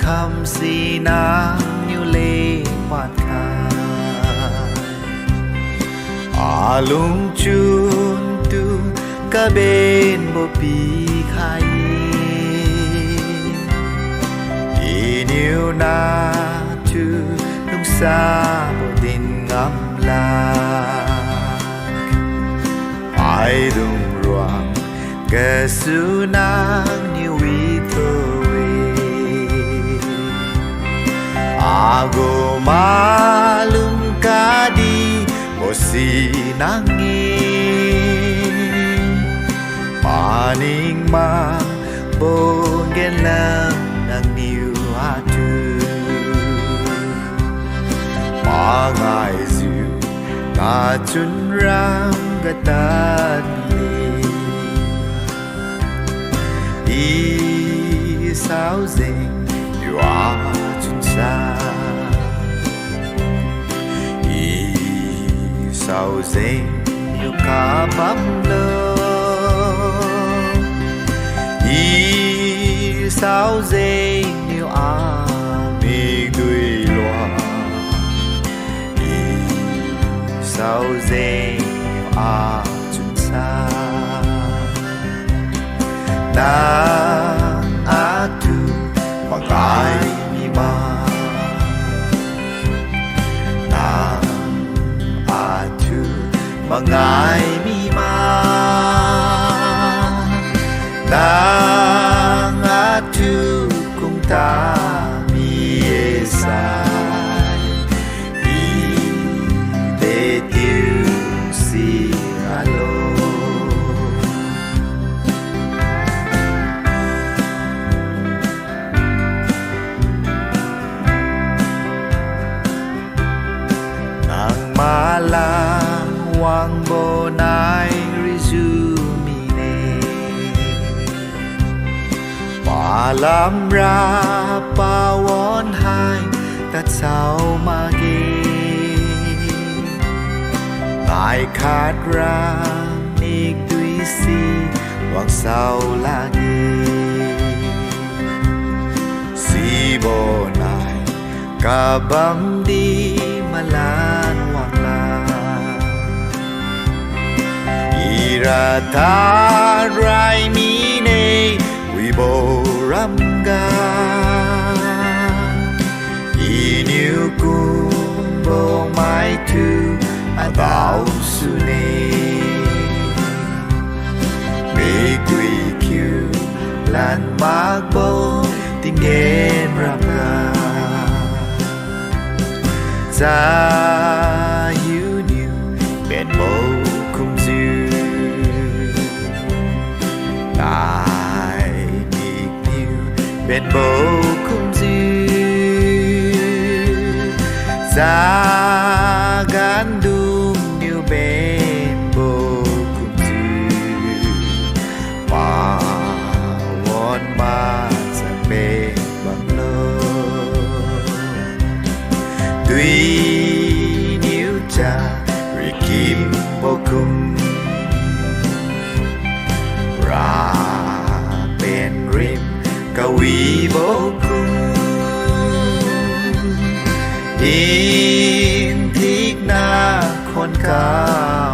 คำสีนางอยู่เลปาดคาอาลุงจุนตูกะเบนบ่ปีไข่อีนิวนาทูลุงสาบ่ดินงำลาไอดุงรวงกะสุนางนิวิโตAgo malum kadi bosi nangin Maning mang bogen lang ng niu hatu Mangay zu nga chun rang gatan li I sao zing you are sao ding yêu cả bắp lơ sao ding yêu mi đuôi loa sao ding yêu chúng sa na tu bằng ai mi ma Mangay mi ma Nang atu kung ta mi esay I de tiu si alo Nang malang Wang bonai rizumine Malam ra pawon hai tat sao magi Ngai khát rang nik tui si wang sao lagi Si bonai kabam di malan wang la Irata rai mi ne we bo ram ga Iniu kum bo mai tu adao su ne Big we kyu lan mag bo tingen ram ga Za you knew ben bo kum zu Ai biết nhiều bên bầu không dư Giá gán đúng nhiều bên bầu không dư Mà vốn mà chẳng bên bằng lơ Tuy nhiều cha rì kim bầu không Ra bên rim cả quý vô cùng In thích na con cao